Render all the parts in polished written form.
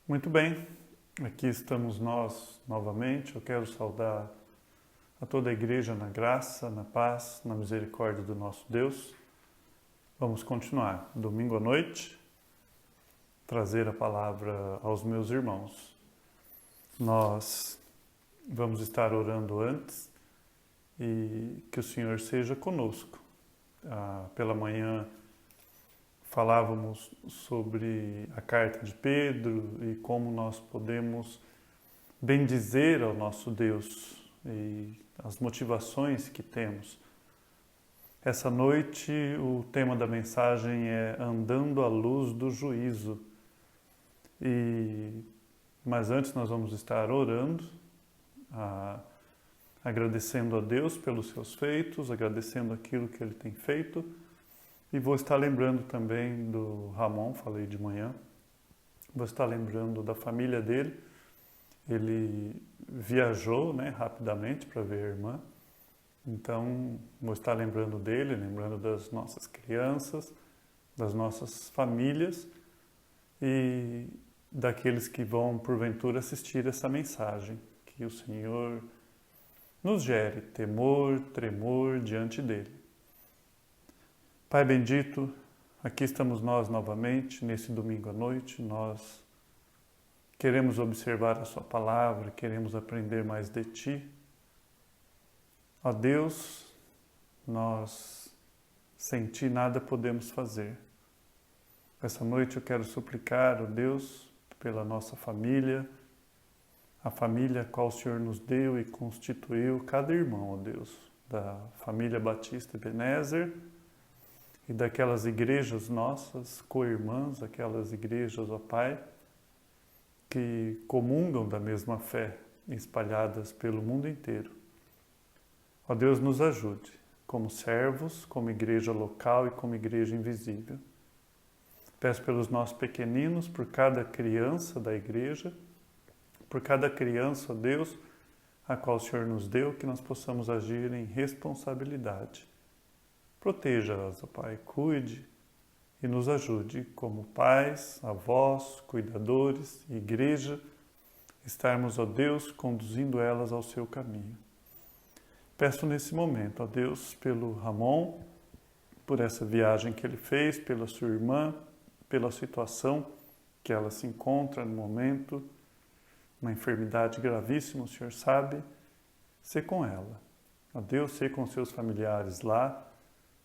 Muito bem, aqui estamos nós novamente. Eu quero saudar a toda a igreja na graça, na paz, na misericórdia do nosso Deus. Vamos continuar, domingo à noite, trazer a palavra aos meus irmãos. Nós vamos estar orando antes e que o Senhor seja conosco. Pela manhã falávamos sobre a carta de Pedro e como nós podemos bendizer ao nosso Deus e as motivações que temos. Essa noite o tema da mensagem é Andando à Luz do Juízo. Mas antes nós vamos estar orando, agradecendo a Deus pelos seus feitos, agradecendo aquilo que Ele tem feito. E vou estar lembrando também do Ramon, falei de manhã. Vou estar lembrando da família dele. Ele viajou, rapidamente para ver a irmã. Então, vou estar lembrando dele, lembrando das nossas crianças, das nossas famílias e daqueles que vão, porventura, assistir essa mensagem. Que o Senhor nos gere temor, tremor diante dele. Pai bendito, aqui estamos nós novamente, nesse domingo à noite. Nós queremos observar a Sua palavra, queremos aprender mais de Ti. Ó Deus, nós sem Ti nada podemos fazer. Essa noite eu quero suplicar, ó Deus, pela nossa família, a família a qual o Senhor nos deu e constituiu cada irmão, ó Deus, da família Batista Ebenezer, e daquelas igrejas nossas, co-irmãs, aquelas igrejas, ó Pai, que comungam da mesma fé, espalhadas pelo mundo inteiro. Ó Deus, nos ajude, como servos, como igreja local e como igreja invisível. Peço pelos nossos pequeninos, por cada criança da igreja, por cada criança, ó Deus, a qual o Senhor nos deu, que nós possamos agir em responsabilidade. Proteja-as, ó Pai, cuide e nos ajude como pais, avós, cuidadores, igreja, estarmos, ó Deus, conduzindo elas ao seu caminho. Peço nesse momento, ó Deus, pelo Ramon, por essa viagem que ele fez, pela sua irmã, pela situação que ela se encontra no momento, uma enfermidade gravíssima, o Senhor sabe, ser com ela. Ó Deus, ser com seus familiares lá.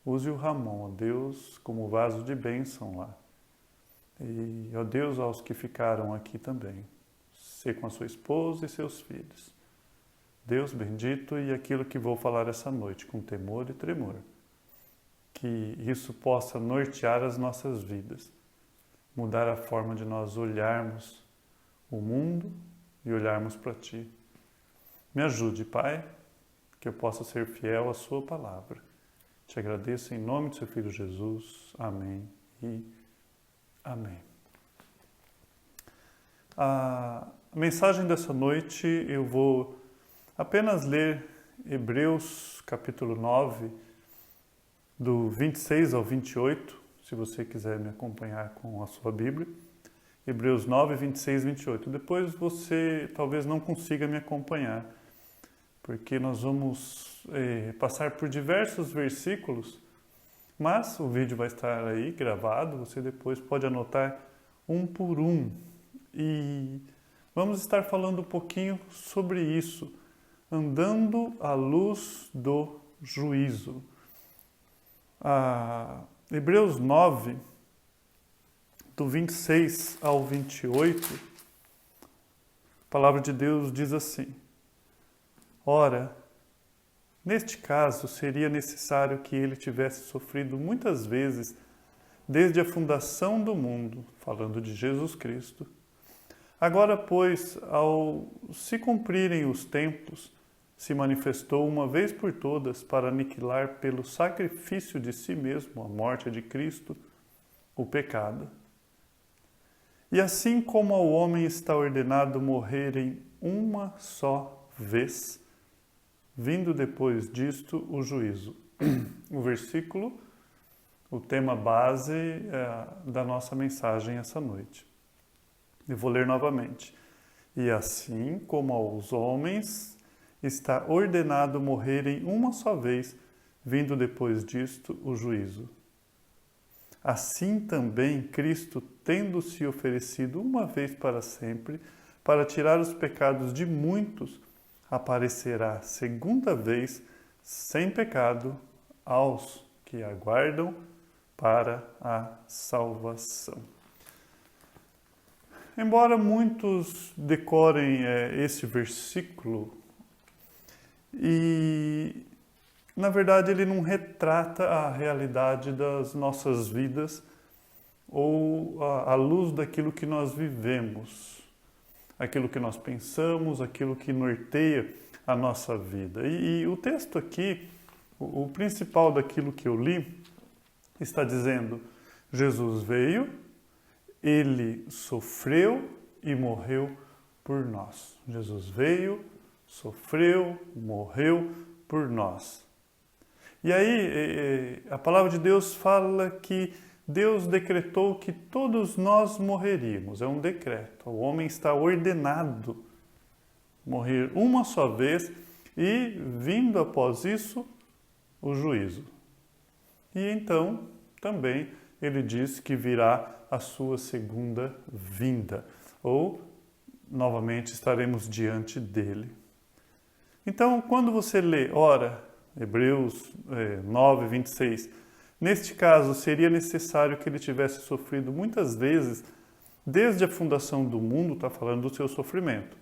Use o Ramon, ó Deus, como vaso de bênção lá. E, ó Deus, aos que ficaram aqui também. Ser com a sua esposa e seus filhos. Deus bendito, e aquilo que vou falar essa noite, com temor e tremor. Que isso possa nortear as nossas vidas. Mudar a forma de nós olharmos o mundo e olharmos para Ti. Me ajude, Pai, que eu possa ser fiel à Sua palavra. Te agradeço em nome do Seu Filho Jesus. Amém e amém. A mensagem dessa noite eu vou apenas ler Hebreus capítulo 9, do 26 ao 28, se você quiser me acompanhar com a sua Bíblia. Hebreus 9, 26 e 28. Depois você talvez não consiga me acompanhar, porque nós vamos passar por diversos versículos, mas o vídeo vai estar aí gravado, você depois pode anotar um por um. E vamos estar falando um pouquinho sobre isso, andando à luz do juízo. Hebreus 9, do 26 ao 28, a palavra de Deus diz assim: Ora, neste caso seria necessário que ele tivesse sofrido muitas vezes desde a fundação do mundo, falando de Jesus Cristo. Agora, pois, ao se cumprirem os tempos, se manifestou uma vez por todas para aniquilar pelo sacrifício de si mesmo, a morte de Cristo, o pecado. E assim como ao homem está ordenado morrer em uma só vez, vindo depois disto o juízo. O versículo, o tema base da nossa mensagem essa noite. Eu vou ler novamente. E assim como aos homens está ordenado morrerem uma só vez, vindo depois disto o juízo. Assim também Cristo, tendo se oferecido uma vez para sempre, para tirar os pecados de muitos, aparecerá segunda vez, sem pecado, aos que aguardam para a salvação. Embora muitos decorem esse versículo, e na verdade ele não retrata a realidade das nossas vidas ou a luz daquilo que nós vivemos, aquilo que nós pensamos, aquilo que norteia a nossa vida. E o texto aqui, o principal daquilo que eu li, está dizendo: Jesus veio, ele sofreu e morreu por nós. Jesus veio, sofreu, morreu por nós. E aí a palavra de Deus fala que Deus decretou que todos nós morreríamos. É um decreto. O homem está ordenado morrer uma só vez e, vindo após isso, o juízo. E então, também, ele diz que virá a sua segunda vinda, ou, novamente, estaremos diante dele. Então, quando você lê, ora, Hebreus 9, 26, neste caso, seria necessário que ele tivesse sofrido muitas vezes, desde a fundação do mundo, está falando do seu sofrimento.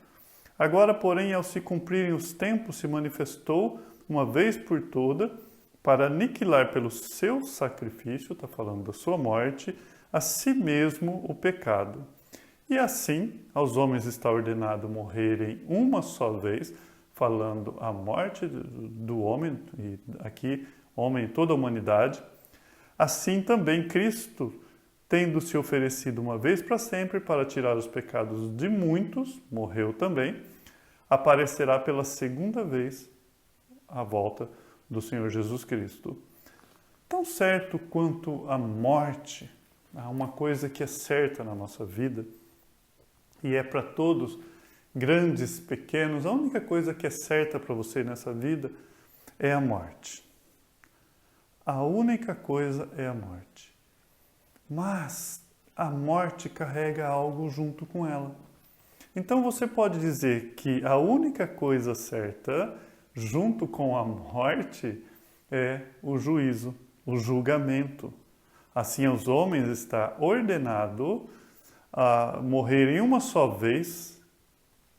Agora, porém, ao se cumprirem os tempos, se manifestou, uma vez por toda, para aniquilar pelo seu sacrifício, está falando da sua morte, a si mesmo o pecado. E assim, aos homens está ordenado morrerem uma só vez, falando a morte do homem, e aqui, homem e toda a humanidade. Assim também Cristo, tendo se oferecido uma vez para sempre para tirar os pecados de muitos, morreu também, aparecerá pela segunda vez à volta do Senhor Jesus Cristo. Tão certo quanto a morte, há uma coisa que é certa na nossa vida, e é para todos, grandes, pequenos, a única coisa que é certa para você nessa vida é a morte. A única coisa é a morte. Mas a morte carrega algo junto com ela. Então você pode dizer que a única coisa certa, junto com a morte, é o juízo, o julgamento. Assim, aos homens está ordenado a morrerem uma só vez.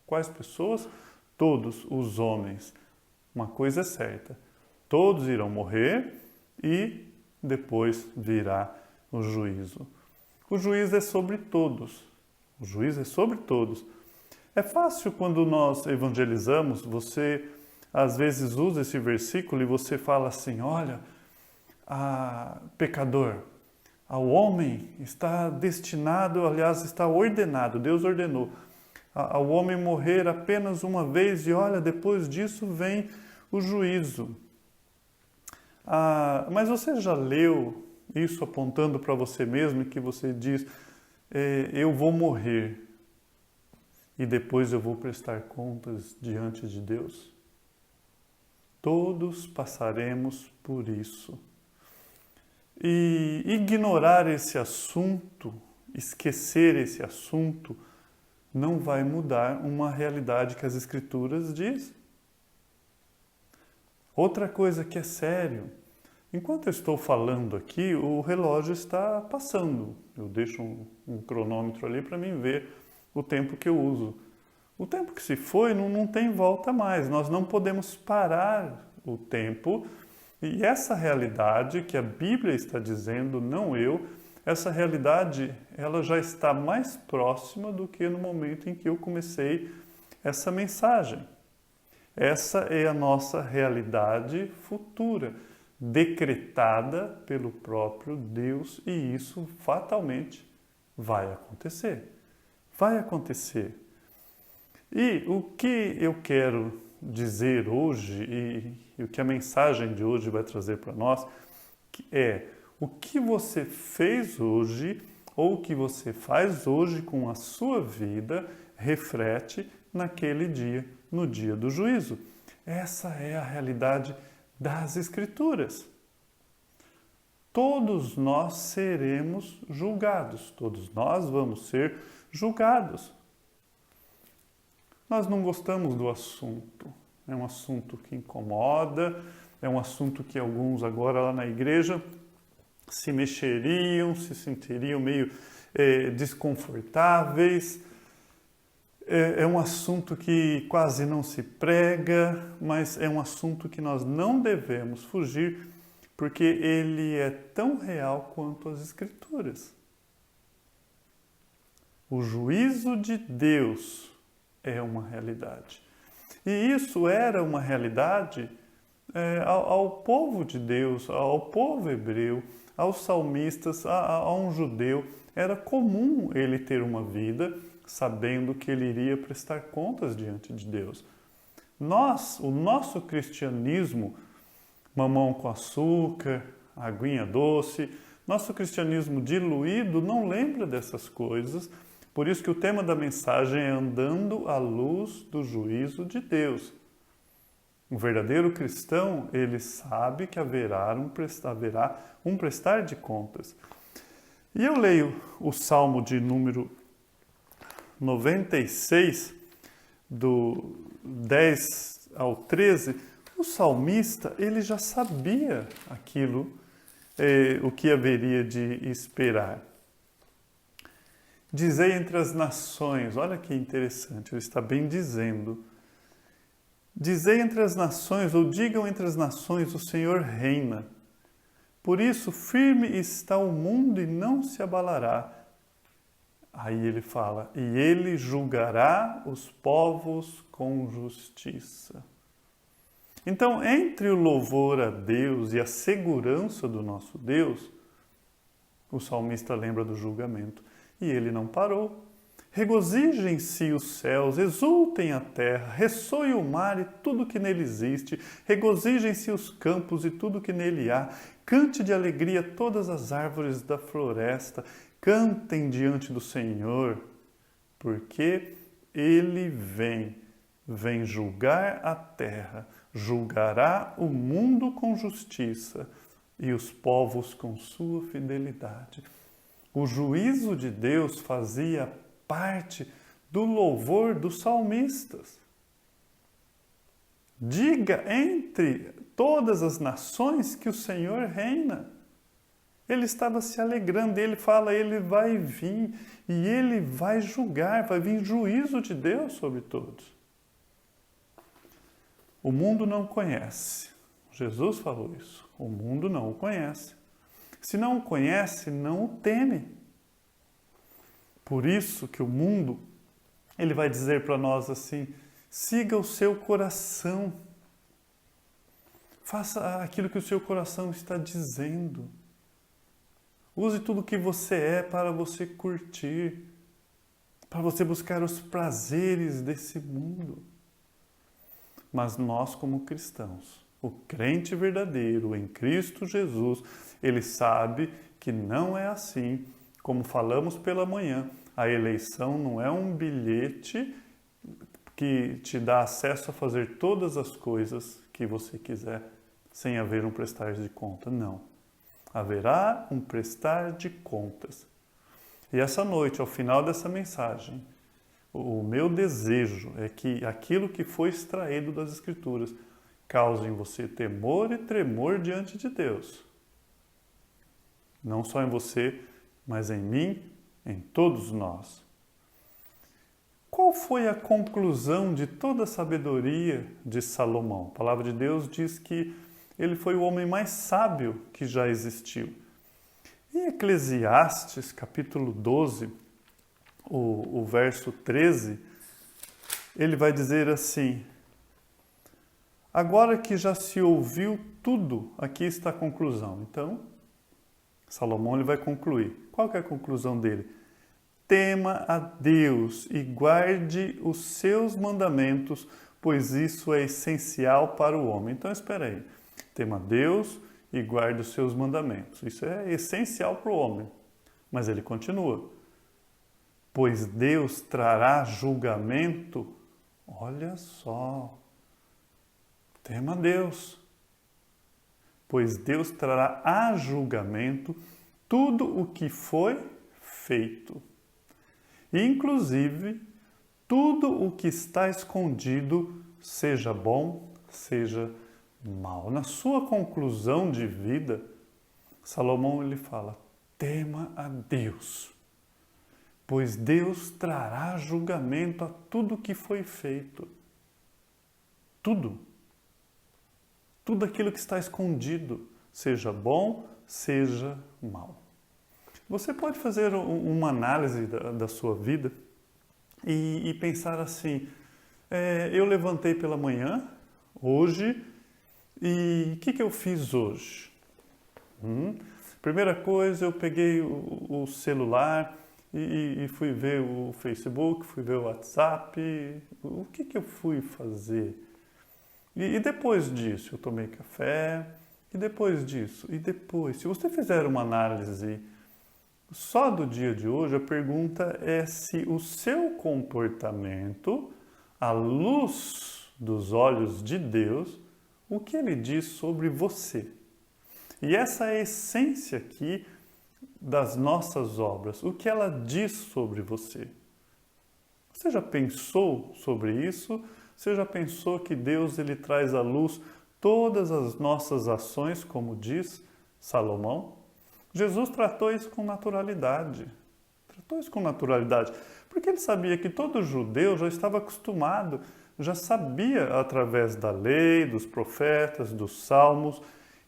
Quais pessoas? Todos os homens. Uma coisa é certa, todos irão morrer e depois virá o juízo. O juízo é sobre todos. O juízo é sobre todos. É fácil quando nós evangelizamos, você às vezes usa esse versículo e você fala assim, olha, pecador, ao homem está destinado, aliás, está ordenado, Deus ordenou, ao homem morrer apenas uma vez e olha, depois disso vem o juízo. Mas você já leu isso apontando para você mesmo, que você diz, eu vou morrer e depois eu vou prestar contas diante de Deus? Todos passaremos por isso. E ignorar esse assunto, esquecer esse assunto, não vai mudar uma realidade que as Escrituras dizem. Outra coisa que é sério, enquanto eu estou falando aqui, o relógio está passando. Eu deixo um cronômetro ali para mim ver o tempo que eu uso. O tempo que se foi não tem volta mais. Nós não podemos parar o tempo. E essa realidade que a Bíblia está dizendo, não eu, essa realidade ela já está mais próxima do que no momento em que eu comecei essa mensagem. Essa é a nossa realidade futura, decretada pelo próprio Deus, e isso fatalmente vai acontecer. Vai acontecer. E o que eu quero dizer hoje, e o que a mensagem de hoje vai trazer para nós, é o que você fez hoje ou o que você faz hoje com a sua vida reflete naquele dia, no dia do juízo. Essa é a realidade das Escrituras. Todos nós seremos julgados, todos nós vamos ser julgados. Nós não gostamos do assunto, é um assunto que incomoda, é um assunto que alguns agora lá na igreja se mexeriam, se sentiriam meio desconfortáveis. É um assunto que quase não se prega, mas é um assunto que nós não devemos fugir, porque ele é tão real quanto as Escrituras. O juízo de Deus é uma realidade. E isso era uma realidade ao povo de Deus, ao povo hebreu, aos salmistas, a um judeu. Era comum ele ter uma vida sabendo que ele iria prestar contas diante de Deus. O nosso cristianismo, mamão com açúcar, aguinha doce, nosso cristianismo diluído não lembra dessas coisas. Por isso que o tema da mensagem é andando à luz do juízo de Deus. O verdadeiro cristão, ele sabe que haverá um prestar de contas. E eu leio o Salmo de número 96, do 10 ao 13. O salmista, ele já sabia aquilo, o que haveria de esperar. Dizei entre as nações, olha que interessante, ele está bem dizendo. Dizei entre as nações, ou digam entre as nações, o Senhor reina. Por isso, firme está o mundo e não se abalará. Aí ele fala, e ele julgará os povos com justiça. Então, entre o louvor a Deus e a segurança do nosso Deus, o salmista lembra do julgamento. E ele não parou. Regozijem-se os céus, exultem a terra, ressoe o mar e tudo que nele existe, regozijem-se os campos e tudo que nele há, cante de alegria todas as árvores da floresta, cantem diante do Senhor, porque ele vem julgar a terra, julgará o mundo com justiça e os povos com sua fidelidade. O juízo de Deus fazia parte do louvor dos salmistas. Diga entre todas as nações que o Senhor reina. Ele estava se alegrando, ele fala, ele vai vir e ele vai julgar, vai vir juízo de Deus sobre todos. O mundo não conhece. Jesus falou isso. O mundo não o conhece. Se não o conhece, não o teme. Por isso que o mundo, ele vai dizer para nós assim, siga o seu coração. Faça aquilo que o seu coração está dizendo. Use tudo o que você é para você curtir, para você buscar os prazeres desse mundo. Mas nós, como cristãos, o crente verdadeiro em Cristo Jesus, ele sabe que não é assim. Como falamos pela manhã, a eleição não é um bilhete que te dá acesso a fazer todas as coisas que você quiser, sem haver um prestar de conta. Não. Haverá um prestar de contas. E essa noite, ao final dessa mensagem, o meu desejo é que aquilo que foi extraído das Escrituras cause em você temor e tremor diante de Deus. Não só em você, mas em mim, em todos nós. Qual foi a conclusão de toda a sabedoria de Salomão? A palavra de Deus diz que ele foi o homem mais sábio que já existiu. Em Eclesiastes, capítulo 12, o verso 13, ele vai dizer assim, agora que já se ouviu tudo, aqui está a conclusão. Então, Salomão ele vai concluir. Qual que é a conclusão dele? Tema a Deus e guarde os seus mandamentos, pois isso é essencial para o homem. Então, espera aí. Tema a Deus e guarde os seus mandamentos. Isso é essencial para o homem. Mas ele continua. Pois Deus trará julgamento. Olha só. Tema Deus. Pois Deus trará a julgamento tudo o que foi feito. Inclusive, tudo o que está escondido, seja bom, seja mal. Na sua conclusão de vida, Salomão ele fala: tema a Deus, pois Deus trará julgamento a tudo que foi feito. Tudo. Tudo aquilo que está escondido, seja bom, seja mal. Você pode fazer uma análise da sua vida e pensar assim, eu levantei pela manhã, hoje, e o que eu fiz hoje? Primeira coisa, eu peguei o celular e fui ver o Facebook, fui ver o WhatsApp, o que eu fui fazer? E depois disso, eu tomei café, e depois disso, e depois. Se você fizer uma análise só do dia de hoje, a pergunta é se o seu comportamento, à luz dos olhos de Deus, o que ele diz sobre você. E essa é a essência aqui das nossas obras, o que ela diz sobre você. Você já pensou sobre isso? Você já pensou que Deus ele traz à luz todas as nossas ações, como diz Salomão? Jesus tratou isso com naturalidade. Porque ele sabia que todo judeu já estava acostumado, já sabia através da lei, dos profetas, dos salmos,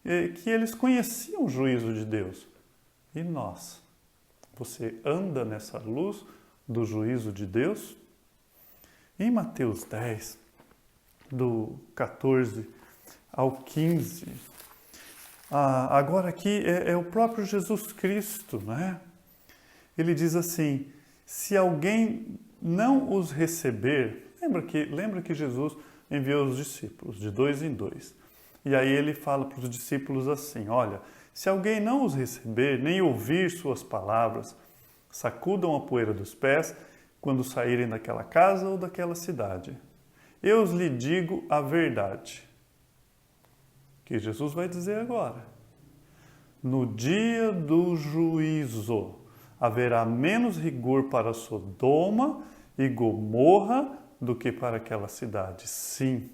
que eles conheciam o juízo de Deus. E nós? Você anda nessa luz do juízo de Deus? Em Mateus 10, do 14 ao 15, agora aqui é o próprio Jesus Cristo, né? Ele diz assim, se alguém não os receber, lembra que Jesus enviou os discípulos de 2 em 2. E aí ele fala para os discípulos assim, olha, se alguém não os receber, nem ouvir suas palavras, sacudam a poeira dos pés quando saírem daquela casa ou daquela cidade. Eu lhe digo a verdade. Que Jesus vai dizer agora. No dia do juízo, haverá menos rigor para Sodoma e Gomorra do que para aquela cidade. Sim,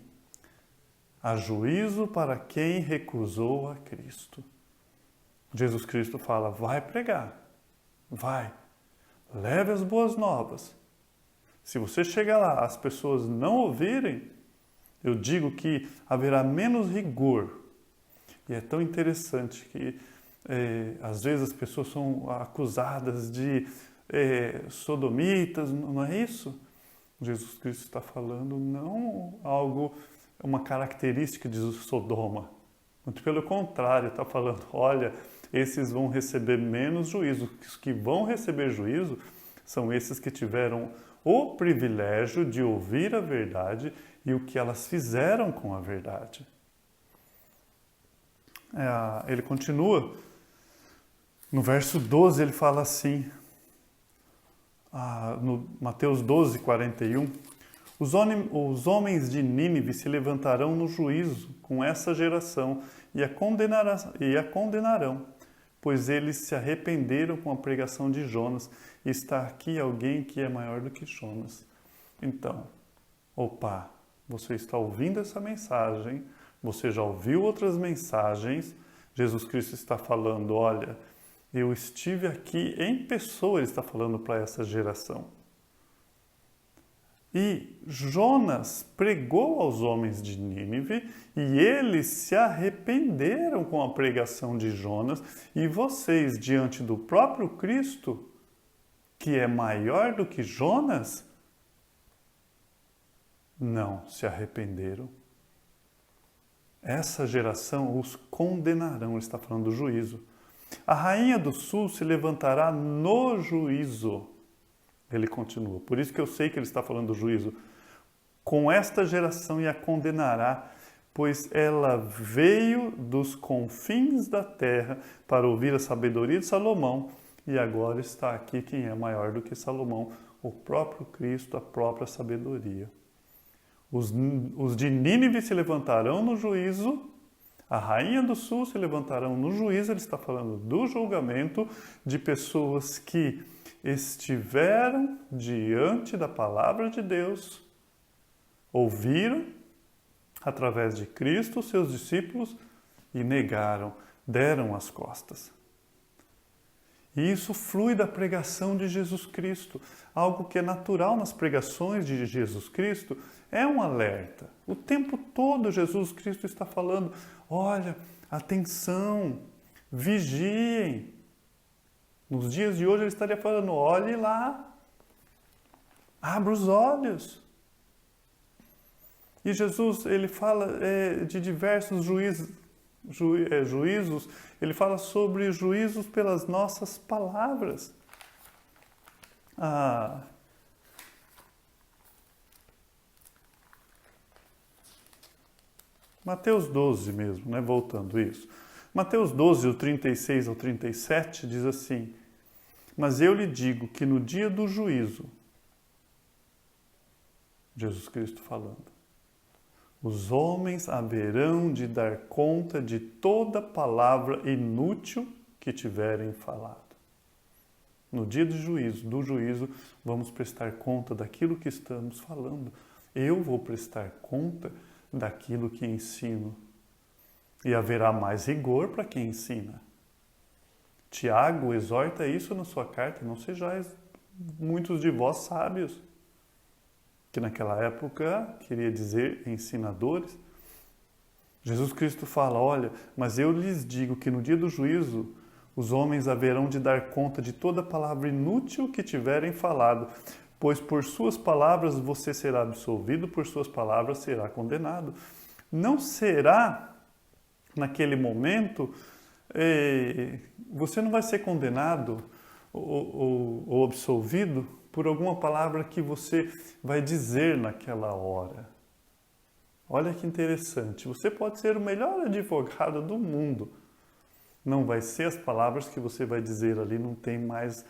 há juízo para quem recusou a Cristo. Jesus Cristo fala, vai pregar, vai, leve as boas novas. Se você chegar lá, as pessoas não ouvirem, eu digo que haverá menos rigor. E é tão interessante que às vezes as pessoas são acusadas de sodomitas, não é isso? Jesus Cristo está falando não algo, uma característica de Sodoma. Muito pelo contrário, está falando, olha, esses vão receber menos juízo. Os que vão receber juízo são esses que tiveram o privilégio de ouvir a verdade e o que elas fizeram com a verdade. Ele continua, no verso 12 ele fala assim, no Mateus 12, 41, os homens de Nínive se levantarão no juízo com essa geração e a condenarão, pois eles se arrependeram com a pregação de Jonas, e está aqui alguém que é maior do que Jonas. Então, você está ouvindo essa mensagem, você já ouviu outras mensagens, Jesus Cristo está falando, olha, eu estive aqui em pessoa, ele está falando para essa geração. E Jonas pregou aos homens de Nínive e eles se arrependeram com a pregação de Jonas, e vocês, diante do próprio Cristo, que é maior do que Jonas, não se arrependeram. Essa geração os condenarão, ele está falando do juízo. A rainha do sul se levantará no juízo. Ele continua. Por isso que eu sei que ele está falando do juízo. Com esta geração e a condenará, pois ela veio dos confins da terra para ouvir a sabedoria de Salomão, e agora está aqui quem é maior do que Salomão, o próprio Cristo, a própria sabedoria. Os de Nínive se levantarão no juízo, a rainha do sul se levantarão no juízo, ele está falando do julgamento de pessoas que estiveram diante da palavra de Deus, ouviram através de Cristo, seus discípulos, e negaram, deram as costas. E isso flui da pregação de Jesus Cristo. Algo que é natural nas pregações de Jesus Cristo é um alerta. O tempo todo Jesus Cristo está falando, olha, atenção, vigiem. Nos dias de hoje ele estaria falando, olhe lá, abra os olhos. E Jesus, ele fala de diversos juízos, ele fala sobre juízos pelas nossas palavras. Mateus 12 mesmo, né? Voltando isso. Mateus 12, o 36 ao 37, diz assim, mas eu lhe digo que no dia do juízo, Jesus Cristo falando, os homens haverão de dar conta de toda palavra inútil que tiverem falado. No dia do juízo, vamos prestar conta daquilo que estamos falando. Eu vou prestar conta daquilo que ensino. E haverá mais rigor para quem ensina. Tiago exorta isso na sua carta, não sejais muitos de vós sábios, que naquela época queria dizer ensinadores. Jesus Cristo fala, olha, mas eu lhes digo que no dia do juízo os homens haverão de dar conta de toda palavra inútil que tiverem falado, pois por suas palavras você será absolvido, por suas palavras será condenado. Não será, naquele momento, você não vai ser condenado ou absolvido por alguma palavra que você vai dizer naquela hora. Olha que interessante, você pode ser o melhor advogado do mundo. Não vai ser as palavras que você vai dizer ali, não tem mais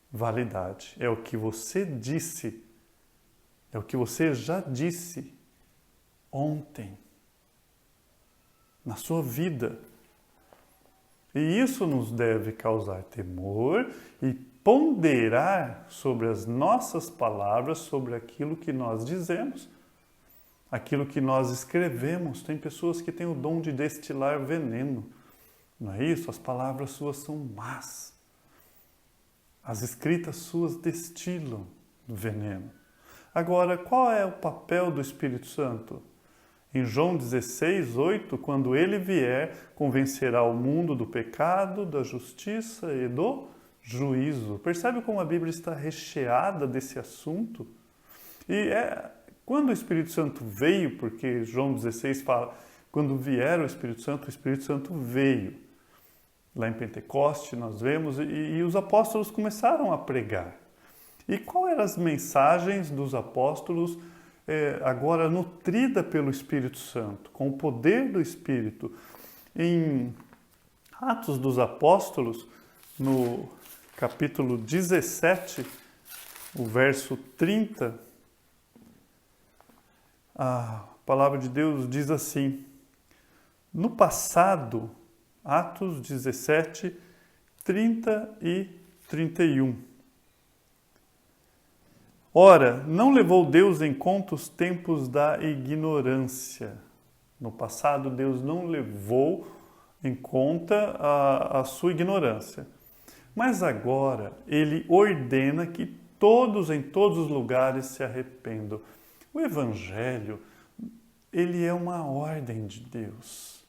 validade. É o que você disse, é o que você já disse ontem, na sua vida. E isso nos deve causar temor e ponderar sobre as nossas palavras, sobre aquilo que nós dizemos, aquilo que nós escrevemos. Tem pessoas que têm o dom de destilar veneno, não é isso? As palavras suas são más. As escritas suas destilam veneno. Agora, qual é o papel do Espírito Santo? Em João 16, 8, quando ele vier, convencerá o mundo do pecado, da justiça e do juízo. Percebe como a Bíblia está recheada desse assunto? E quando o Espírito Santo veio, porque João 16 fala, quando vier o Espírito Santo veio. Lá em Pentecoste nós vemos, e os apóstolos começaram a pregar. E quais eram as mensagens dos apóstolos agora nutrida pelo Espírito Santo, com o poder do Espírito? Em Atos dos Apóstolos, no capítulo 17, o verso 30, a palavra de Deus diz assim, no passado, Atos 17, 30 e 31. Ora, não levou Deus em conta os tempos da ignorância. No passado, Deus não levou em conta a sua ignorância. Mas agora, Ele ordena que todos, em todos os lugares, se arrependam. O Evangelho, ele é uma ordem de Deus.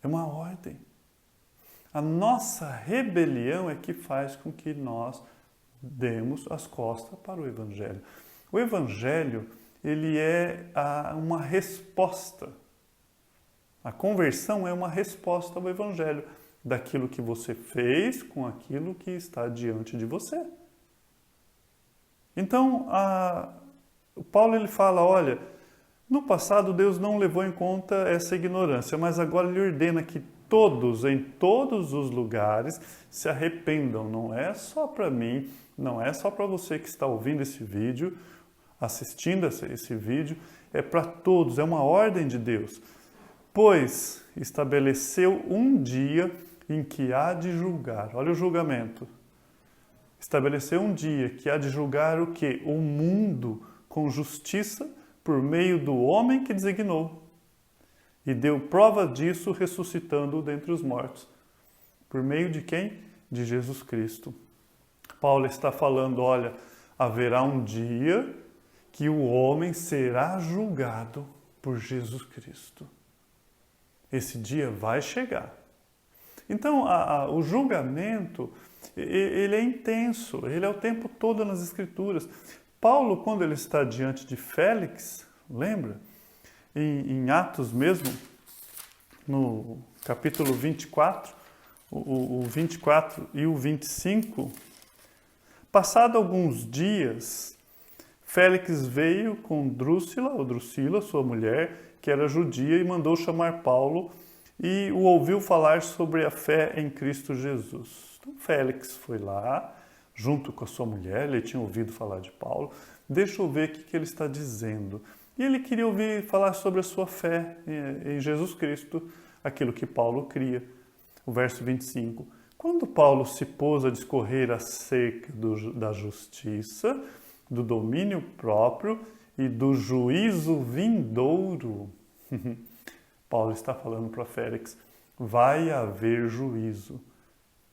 É uma ordem. A nossa rebelião é que faz com que nós demos as costas para o Evangelho. O Evangelho, ele é uma resposta. A conversão é uma resposta ao Evangelho, daquilo que você fez com aquilo que está diante de você. Então, o Paulo ele fala, olha, no passado Deus não levou em conta essa ignorância, mas agora ele ordena que todos, em todos os lugares, se arrependam. Não é só para mim, não é só para você que está ouvindo esse vídeo, assistindo esse vídeo, é para todos, é uma ordem de Deus. Pois estabeleceu um dia em que há de julgar. Olha o julgamento. Estabeleceu um dia que há de julgar o quê? O mundo com justiça por meio do homem que designou. E deu prova disso ressuscitando-o dentre os mortos. Por meio de quem? De Jesus Cristo. Paulo está falando, olha, haverá um dia que o homem será julgado por Jesus Cristo. Esse dia vai chegar. Então, o julgamento, ele é intenso, ele é o tempo todo nas Escrituras. Paulo, quando ele está diante de Félix, lembra? Em Atos mesmo, no capítulo 24, o 24 e o 25, passado alguns dias, Félix veio com Drusila, sua mulher, que era judia, e mandou chamar Paulo e o ouviu falar sobre a fé em Cristo Jesus. Então Félix foi lá, junto com a sua mulher, ele tinha ouvido falar de Paulo, deixa eu ver o que ele está dizendo. E ele queria ouvir falar sobre a sua fé em Jesus Cristo, aquilo que Paulo cria. O verso 25. Quando Paulo se pôs a discorrer acerca da justiça, do domínio próprio e do juízo vindouro, Paulo está falando para Félix, vai haver juízo.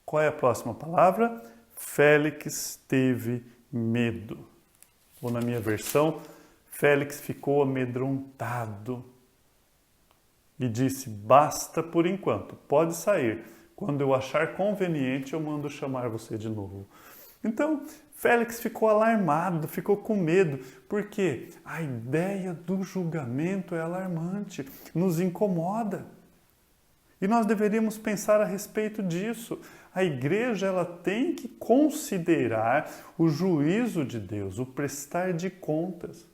Qual é a próxima palavra? Félix teve medo. Ou na minha versão, Félix ficou amedrontado e disse, basta por enquanto, pode sair. Quando eu achar conveniente, eu mando chamar você de novo. Então, Félix ficou alarmado, ficou com medo, porque a ideia do julgamento é alarmante, nos incomoda. E nós deveríamos pensar a respeito disso. A igreja ela tem que considerar o juízo de Deus, o prestar de contas.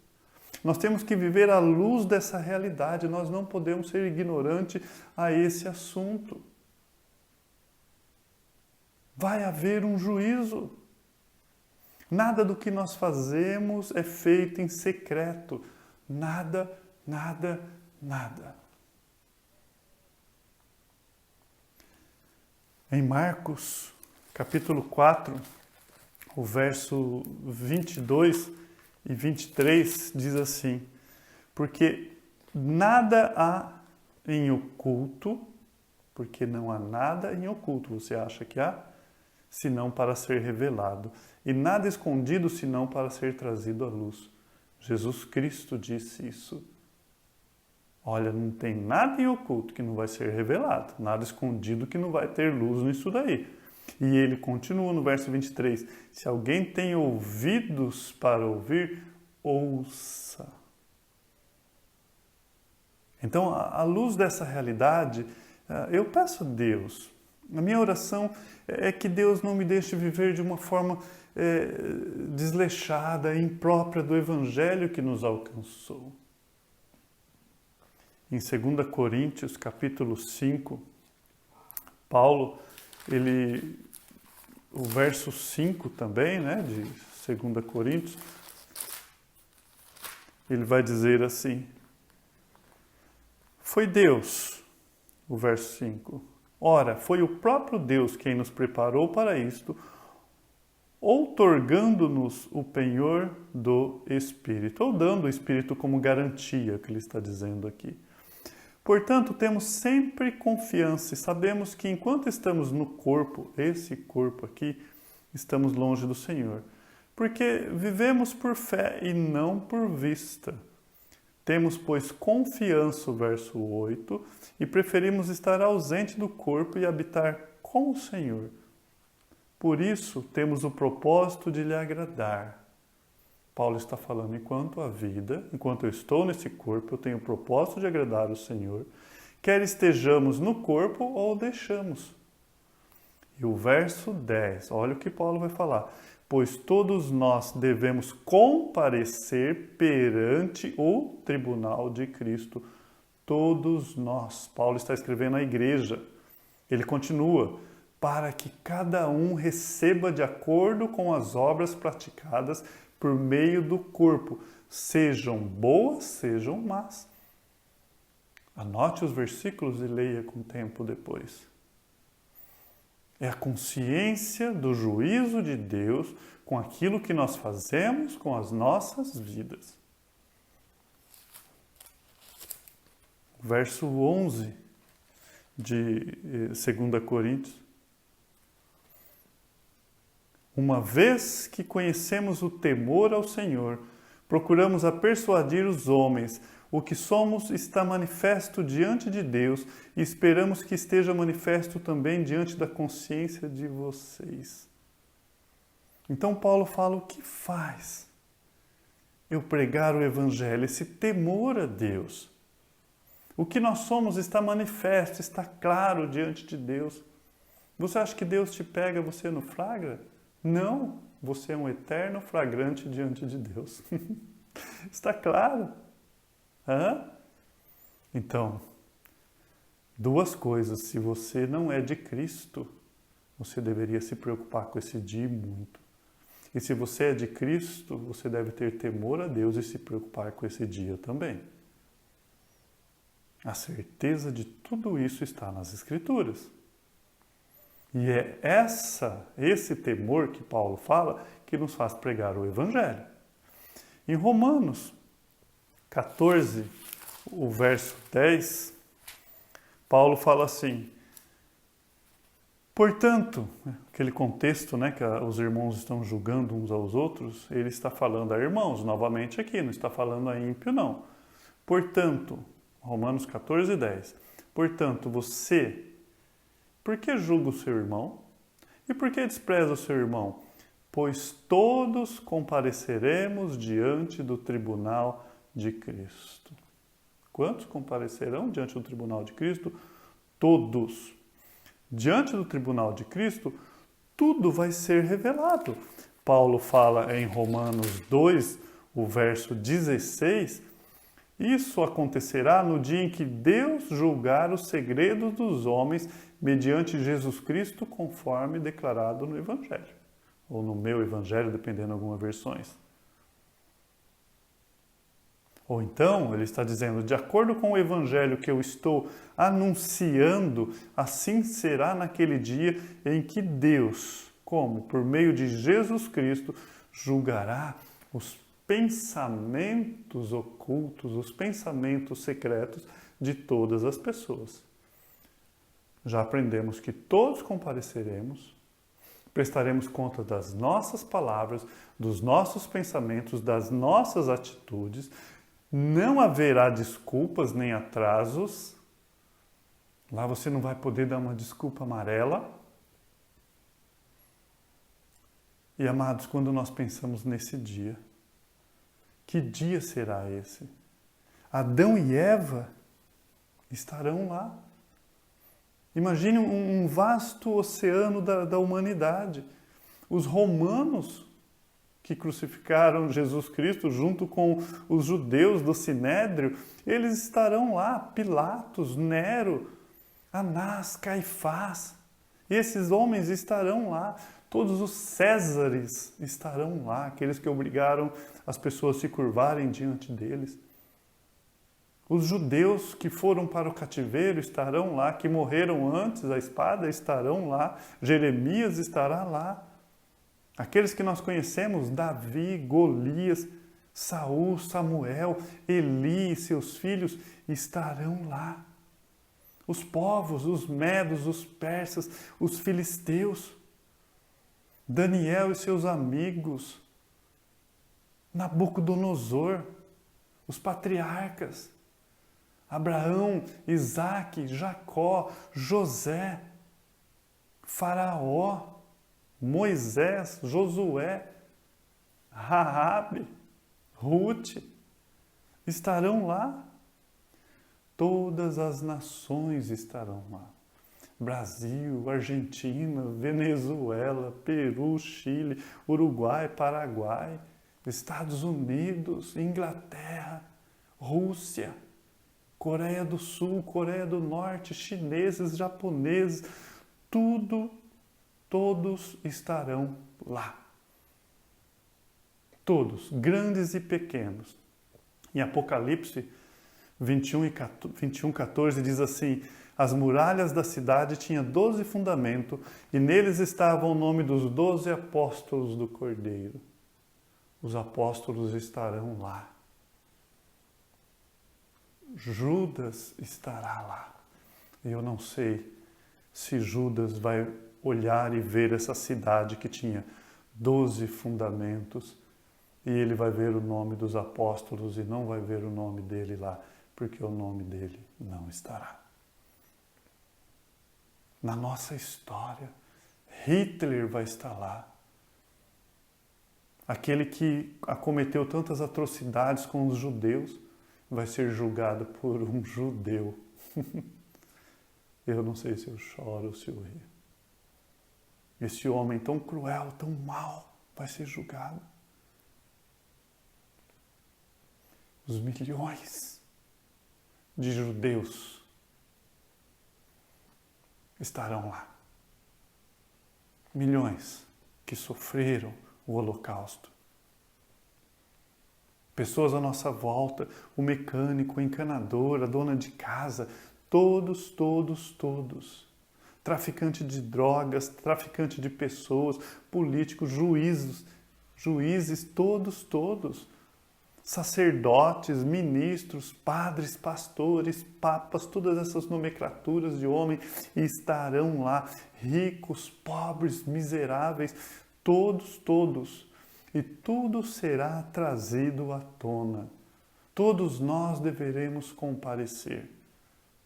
Nós temos que viver à luz dessa realidade, nós não podemos ser ignorantes a esse assunto. Vai haver um juízo. Nada do que nós fazemos é feito em secreto. Nada, nada, nada. Em Marcos, capítulo 4, o verso 22 e 23 diz assim, porque nada há em oculto, porque não há nada em oculto, você acha que há? Senão para ser revelado, e nada escondido senão para ser trazido à luz. Jesus Cristo disse isso. Olha, não tem nada em oculto que não vai ser revelado, nada escondido que não vai ter luz nisso daí. E ele continua no verso 23, se alguém tem ouvidos para ouvir, ouça. Então, à luz dessa realidade, eu peço a Deus, a minha oração é que Deus não me deixe viver de uma forma desleixada, imprópria do Evangelho que nos alcançou. Em 2 Coríntios, capítulo 5, Paulo, o verso 5 também, né, de 2 Coríntios, ele vai dizer assim, foi Deus, o verso 5, ora, foi o próprio Deus quem nos preparou para isto, outorgando-nos o penhor do Espírito, ou dando o Espírito como garantia, que ele está dizendo aqui. Portanto, temos sempre confiança e sabemos que enquanto estamos no corpo, esse corpo aqui, estamos longe do Senhor. Porque vivemos por fé e não por vista. Temos, pois, confiança, o verso 8, e preferimos estar ausente do corpo e habitar com o Senhor. Por isso, temos o propósito de lhe agradar. Paulo está falando, enquanto a vida, enquanto eu estou nesse corpo, eu tenho o propósito de agradar o Senhor, quer estejamos no corpo ou deixamos. E o verso 10, olha o que Paulo vai falar. Pois todos nós devemos comparecer perante o tribunal de Cristo. Todos nós. Paulo está escrevendo à igreja. Ele continua, para que cada um receba de acordo com as obras praticadas por meio do corpo, sejam boas, sejam más. Anote os versículos e leia com tempo depois. É a consciência do juízo de Deus com aquilo que nós fazemos com as nossas vidas. Verso 11 de 2 Coríntios. Uma vez que conhecemos o temor ao Senhor, procuramos a persuadir os homens. O que somos está manifesto diante de Deus e esperamos que esteja manifesto também diante da consciência de vocês. Então Paulo fala o que faz eu pregar o Evangelho, esse temor a Deus. O que nós somos está manifesto, está claro diante de Deus. Você acha que Deus te pega, você no flagra? Não, você é um eterno flagrante diante de Deus. Está claro. Então, duas coisas. Se você não é de Cristo, você deveria se preocupar com esse dia muito. E se você é de Cristo, você deve ter temor a Deus e se preocupar com esse dia também. A certeza de tudo isso está nas Escrituras. E é esse temor que Paulo fala que nos faz pregar o Evangelho. Em Romanos 14, o verso 10, Paulo fala assim, portanto, aquele contexto, que os irmãos estão julgando uns aos outros, ele está falando a irmãos, novamente aqui, não está falando a ímpio não. Portanto, Romanos 14, 10, portanto, você, por que julga o seu irmão? E por que despreza o seu irmão? Pois todos compareceremos diante do tribunal de Cristo. Quantos comparecerão diante do tribunal de Cristo? Todos. Diante do tribunal de Cristo, tudo vai ser revelado. Paulo fala em Romanos 2, o verso 16, isso acontecerá no dia em que Deus julgar os segredos dos homens mediante Jesus Cristo, conforme declarado no Evangelho. Ou no meu Evangelho, dependendo de algumas versões. Ou então, ele está dizendo, de acordo com o Evangelho que eu estou anunciando, assim será naquele dia em que Deus, como? Por meio de Jesus Cristo, julgará os pensamentos ocultos, os pensamentos secretos de todas as pessoas. Já aprendemos que todos compareceremos, prestaremos conta das nossas palavras, dos nossos pensamentos, das nossas atitudes. Não haverá desculpas nem atrasos. Lá você não vai poder dar uma desculpa amarela. E, amados, quando nós pensamos nesse dia, que dia será esse? Adão e Eva estarão lá. Imagine um vasto oceano da humanidade. Os romanos que crucificaram Jesus Cristo junto com os judeus do Sinédrio, eles estarão lá. Pilatos, Nero, Anás, Caifás. Esses homens estarão lá. Todos os Césares estarão lá, aqueles que obrigaram as pessoas a se curvarem diante deles. Os judeus que foram para o cativeiro estarão lá, que morreram antes da espada estarão lá, Jeremias estará lá. Aqueles que nós conhecemos, Davi, Golias, Saul, Samuel, Eli e seus filhos estarão lá. Os povos, os medos, os persas, os filisteus, Daniel e seus amigos, Nabucodonosor, os patriarcas, Abraão, Isaque, Jacó, José, Faraó, Moisés, Josué, Raabe, Ruth, estarão lá. Todas as nações estarão lá. Brasil, Argentina, Venezuela, Peru, Chile, Uruguai, Paraguai, Estados Unidos, Inglaterra, Rússia, Coreia do Sul, Coreia do Norte, chineses, japoneses, todos estarão lá. Todos, grandes e pequenos. Em Apocalipse 21:14 diz assim: as muralhas da cidade tinham 12 fundamentos e neles estava o nome dos 12 apóstolos do Cordeiro. Os apóstolos estarão lá. Judas estará lá. E eu não sei se Judas vai olhar e ver essa cidade que tinha 12 fundamentos e ele vai ver o nome dos apóstolos e não vai ver o nome dele lá, porque o nome dele não estará. Na nossa história, Hitler vai estar lá. Aquele que acometeu tantas atrocidades com os judeus vai ser julgado por um judeu. Eu não sei se eu choro ou se eu rio. Esse homem tão cruel, tão mau, vai ser julgado. Os milhões de judeus estarão lá. Milhões que sofreram o Holocausto. Pessoas à nossa volta, o mecânico, o encanador, a dona de casa, todos. Traficante de drogas, traficante de pessoas, políticos, juízes, todos. Sacerdotes, ministros, padres, pastores, papas, todas essas nomenclaturas de homem estarão lá, ricos, pobres, miseráveis, todos. E tudo será trazido à tona. Todos nós deveremos comparecer.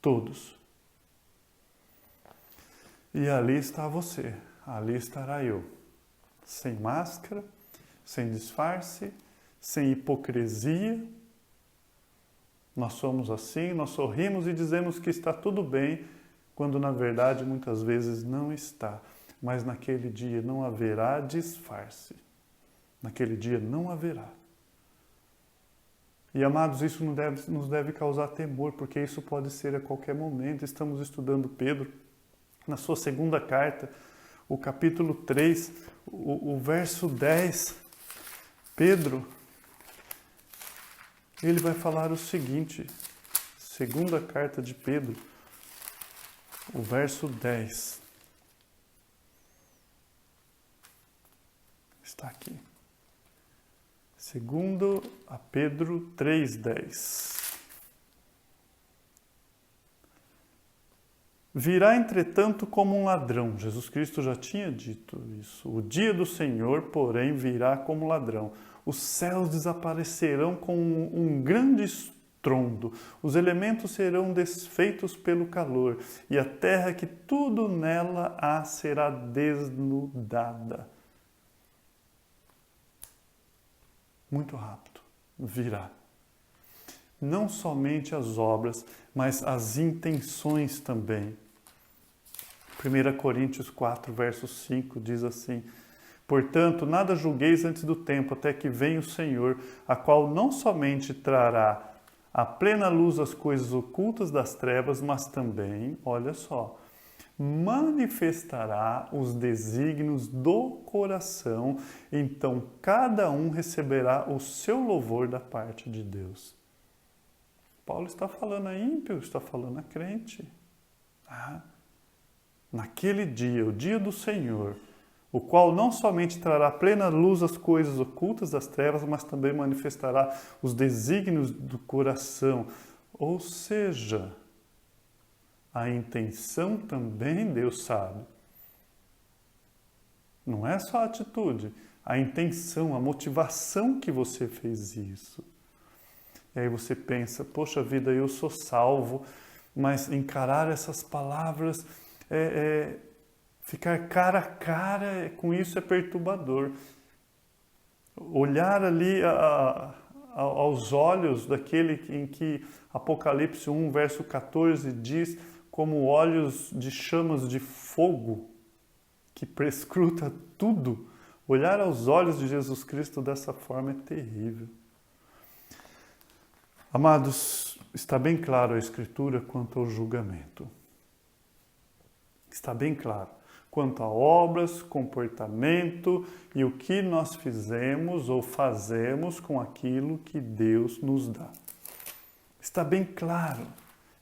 Todos. E ali está você, ali estará eu. Sem máscara, sem disfarce, sem hipocrisia. Nós somos assim, nós sorrimos e dizemos que está tudo bem, quando na verdade muitas vezes não está. Mas naquele dia não haverá disfarce. Naquele dia não haverá. E amados, isso nos deve causar temor, porque isso pode ser a qualquer momento. Estamos estudando Pedro, na sua segunda carta, o capítulo 3, o verso 10. Pedro, ele vai falar o seguinte, segunda carta de Pedro, o verso 10. Está aqui. Segundo a Pedro 3,10. Virá, entretanto, como um ladrão. Jesus Cristo já tinha dito isso. O dia do Senhor, porém, virá como ladrão. Os céus desaparecerão com um grande estrondo. Os elementos serão desfeitos pelo calor. E a terra que tudo nela há será desnudada. Muito rápido, virá. Não somente as obras, mas as intenções também. 1 Coríntios 4, verso 5 diz assim: portanto, nada julgueis antes do tempo, até que venha o Senhor, a qual não somente trará à plena luz as coisas ocultas das trevas, mas também, olha só, manifestará os desígnios do coração, então cada um receberá o seu louvor da parte de Deus. Paulo está falando a ímpio, está falando a crente. Naquele dia, o dia do Senhor, o qual não somente trará plena luz as coisas ocultas das trevas, mas também manifestará os desígnios do coração. Ou seja, a intenção também Deus sabe. Não é só a atitude, a intenção, a motivação que você fez isso. E aí você pensa, poxa vida, eu sou salvo, mas encarar essas palavras, ficar cara a cara com isso é perturbador. Olhar ali aos olhos daquele em que Apocalipse 1, verso 14 diz, como olhos de chamas de fogo que prescruta tudo. Olhar aos olhos de Jesus Cristo dessa forma é terrível. Amados, está bem claro a Escritura quanto ao julgamento. Está bem claro quanto a obras, comportamento e o que nós fizemos ou fazemos com aquilo que Deus nos dá. Está bem claro.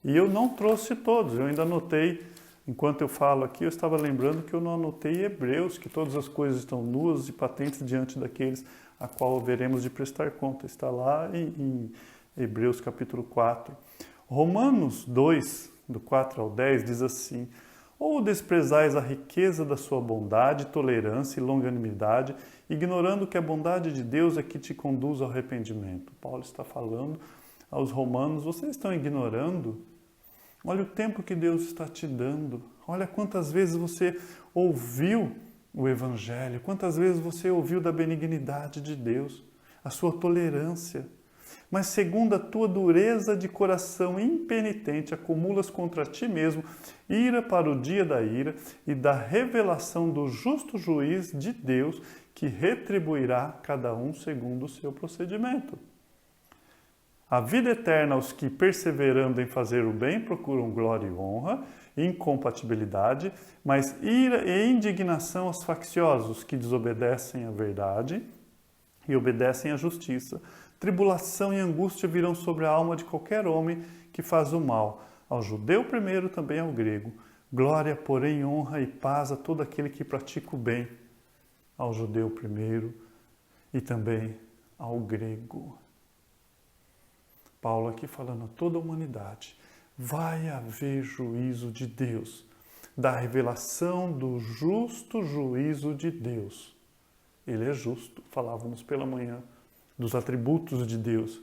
E eu não trouxe todos, eu ainda anotei, enquanto eu falo aqui, eu estava lembrando que eu não anotei Hebreus, que todas as coisas estão nuas e patentes diante daqueles a qual haveremos de prestar conta. Está lá em Hebreus capítulo 4. Romanos 2, do 4 ao 10, diz assim: ou desprezais a riqueza da sua bondade, tolerância e longanimidade, ignorando que a bondade de Deus é que te conduz ao arrependimento. Paulo está falando aos romanos: vocês estão ignorando? Olha o tempo que Deus está te dando. Olha quantas vezes você ouviu o Evangelho, quantas vezes você ouviu da benignidade de Deus, a sua tolerância. Mas segundo a tua dureza de coração impenitente, acumulas contra ti mesmo ira para o dia da ira e da revelação do justo juiz de Deus, que retribuirá cada um segundo o seu procedimento. A vida eterna aos que, perseverando em fazer o bem, procuram glória e honra, incompatibilidade, mas ira e indignação aos facciosos, que desobedecem à verdade e obedecem à justiça. Tribulação e angústia virão sobre a alma de qualquer homem que faz o mal, ao judeu primeiro, também ao grego. Glória, porém, honra e paz a todo aquele que pratica o bem, ao judeu primeiro e também ao grego. Paulo aqui falando a toda a humanidade, vai haver juízo de Deus, da revelação do justo juízo de Deus. Ele é justo, falávamos pela manhã, dos atributos de Deus,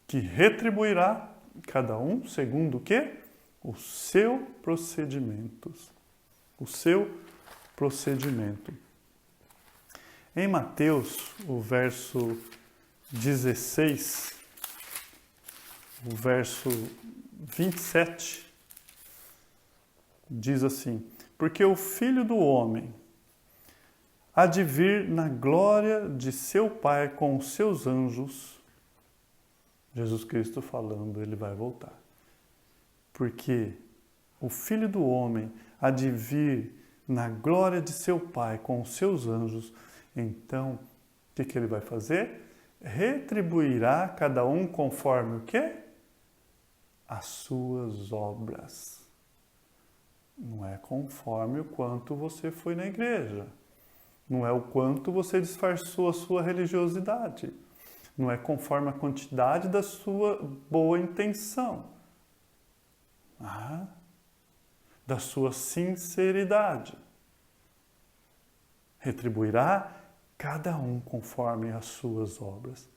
que retribuirá cada um segundo o quê? O seu procedimento. O seu procedimento. Em Mateus, o verso 16, o verso 27, diz assim: porque o Filho do Homem há de vir na glória de seu Pai com os seus anjos. Jesus Cristo falando, ele vai voltar. Porque o Filho do Homem há de vir na glória de seu Pai com os seus anjos. Então, o que ele vai fazer? Retribuirá cada um conforme o quê? As suas obras. Não é conforme o quanto você foi na igreja. Não é o quanto você disfarçou a sua religiosidade. Não é conforme a quantidade da sua boa intenção. Da sua sinceridade. Retribuirá cada um conforme as suas obras.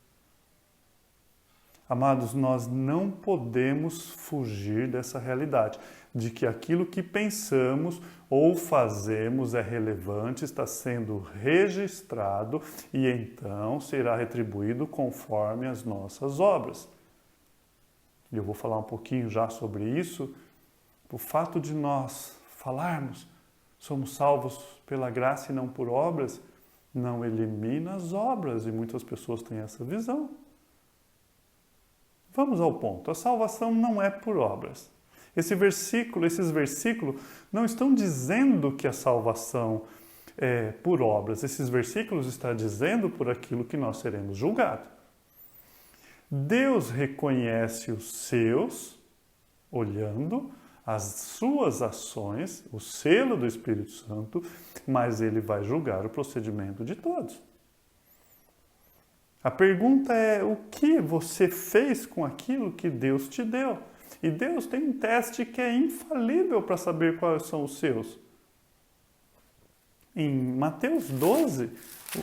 Amados, nós não podemos fugir dessa realidade, de que aquilo que pensamos ou fazemos é relevante, está sendo registrado e então será retribuído conforme as nossas obras. E eu vou falar um pouquinho já sobre isso. O fato de nós falarmos somos salvos pela graça e não por obras, não elimina as obras, e muitas pessoas têm essa visão. Vamos ao ponto. A salvação não é por obras. Esses versículos não estão dizendo que a salvação é por obras. Esses versículos estão dizendo por aquilo que nós seremos julgados. Deus reconhece os seus, olhando as suas ações, o selo do Espírito Santo, mas ele vai julgar o procedimento de todos. A pergunta é: o que você fez com aquilo que Deus te deu? E Deus tem um teste que é infalível para saber quais são os seus. Em Mateus 12,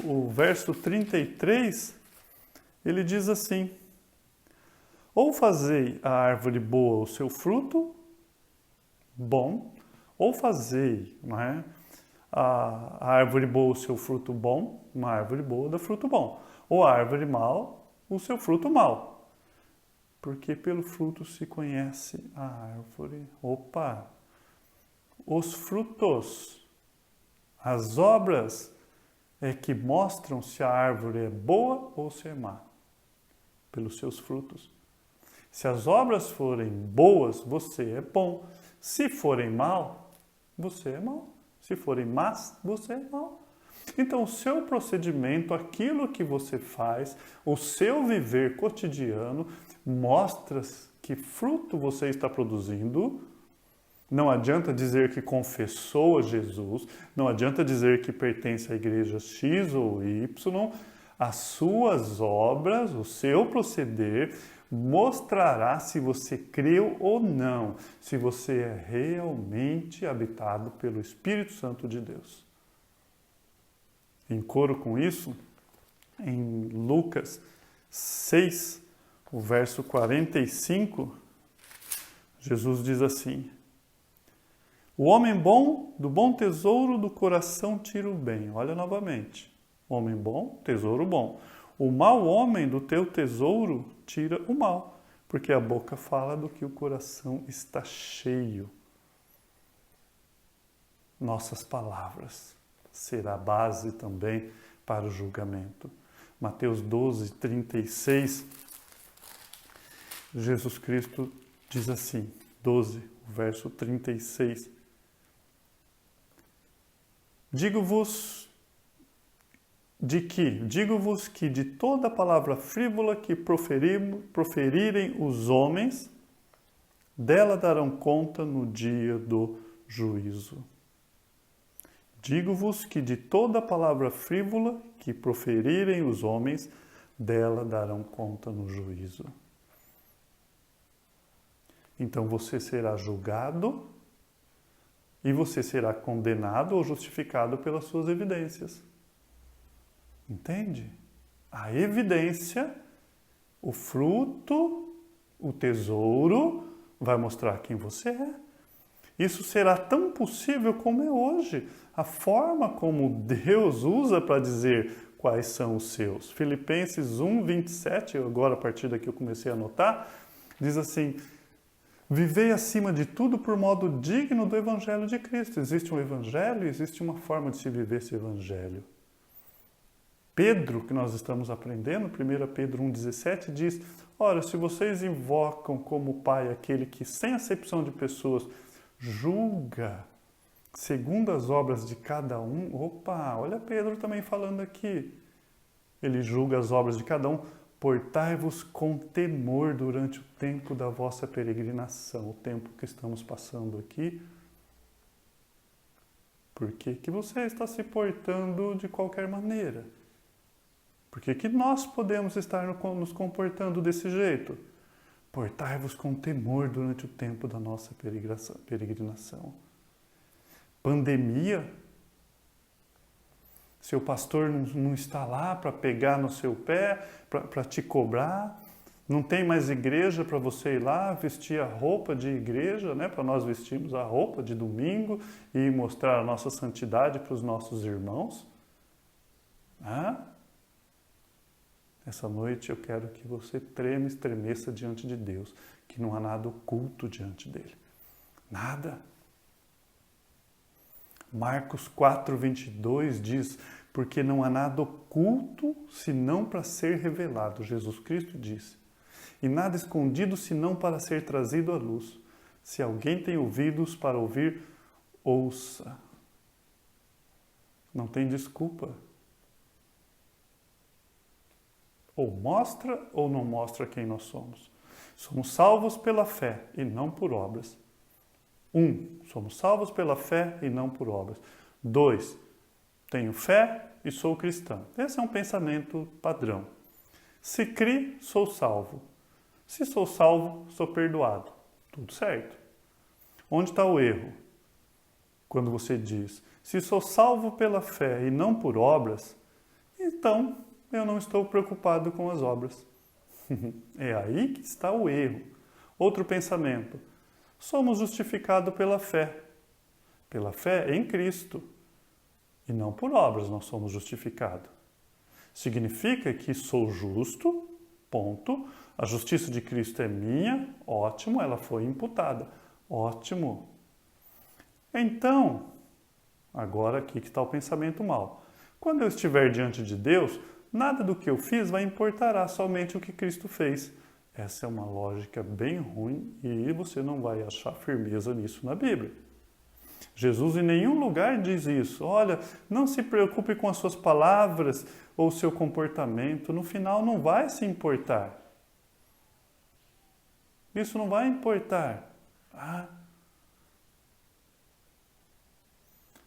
o verso 33, ele diz assim: ou fazei a árvore boa o seu fruto bom, ou fazei, não é? A árvore boa o seu fruto bom, uma árvore boa dá fruto bom. Ou a árvore mal, o seu fruto mal. Porque pelo fruto se conhece a árvore. Os frutos, as obras é que mostram se a árvore é boa ou se é má. Pelos seus frutos. Se as obras forem boas, você é bom. Se forem mal, você é mal. Se forem más, você é mal. Então, o seu procedimento, aquilo que você faz, o seu viver cotidiano, mostra que fruto você está produzindo. Não adianta dizer que confessou a Jesus, não adianta dizer que pertence à igreja X ou Y. As suas obras, o seu proceder, mostrará se você creu ou não, se você é realmente habitado pelo Espírito Santo de Deus. Em coro com isso, em Lucas 6, o verso 45, Jesus diz assim: o homem bom, do bom tesouro do coração tira o bem. Olha novamente. Homem bom, tesouro bom. O mau homem do teu tesouro tira o mal, porque a boca fala do que o coração está cheio. Nossas palavras será base também para o julgamento. Mateus 12, 36, Jesus Cristo diz assim, 12, verso 36. Digo-vos que de toda palavra frívola que proferirem os homens, dela darão conta no dia do juízo. Digo-vos que de toda palavra frívola que proferirem os homens, dela darão conta no juízo. Então você será julgado e você será condenado ou justificado pelas suas evidências. Entende? A evidência, o fruto, o tesouro vai mostrar quem você é. Isso será tão possível como é hoje. A forma como Deus usa para dizer quais são os seus. Filipenses 1, 27, agora a partir daqui eu comecei a anotar, diz assim: vivei acima de tudo por modo digno do Evangelho de Cristo. Existe um Evangelho e existe uma forma de se viver esse Evangelho. Pedro, que nós estamos aprendendo, 1 Pedro 1,17, diz: ora, se vocês invocam como Pai aquele que, sem acepção de pessoas, julga segundo as obras de cada um. Opa, olha Pedro também falando aqui. Ele julga as obras de cada um. Portai-vos com temor durante o tempo da vossa peregrinação, o tempo que estamos passando aqui. Por que que você está se portando de qualquer maneira? Por que que nós podemos estar nos comportando desse jeito? Portai-vos com temor durante o tempo da nossa peregrinação. Pandemia. Seu pastor não está lá para pegar no seu pé, para te cobrar. Não tem mais igreja para você ir lá vestir a roupa de igreja, né? Para nós vestirmos a roupa de domingo e mostrar a nossa santidade para os nossos irmãos. Essa noite eu quero que você estremeça diante de Deus, que não há nada oculto diante dele. Nada. Marcos 4, 22 diz: porque não há nada oculto senão para ser revelado. Jesus Cristo disse. E nada escondido senão para ser trazido à luz. Se alguém tem ouvidos para ouvir, ouça. Não tem desculpa. Ou mostra ou não mostra quem nós somos. Somos salvos pela fé e não por obras. 1. Somos salvos pela fé e não por obras. 2. Tenho fé e sou cristão. Esse é um pensamento padrão. Se crie, sou salvo. Se sou salvo, sou perdoado. Tudo certo. Onde está o erro? Quando você diz, se sou salvo pela fé e não por obras, então eu não estou preocupado com as obras. É aí que está o erro. Outro pensamento. Somos justificados pela fé. Pela fé em Cristo. E não por obras nós somos justificados. Significa que sou justo, ponto. A justiça de Cristo é minha, ótimo, ela foi imputada. Ótimo. Então, agora aqui que está o pensamento mal. Quando eu estiver diante de Deus, nada do que eu fiz vai importar, somente o que Cristo fez. Essa é uma lógica bem ruim e você não vai achar firmeza nisso na Bíblia. Jesus em nenhum lugar diz isso. Olha, não se preocupe com as suas palavras ou seu comportamento. No final não vai se importar. Isso não vai importar.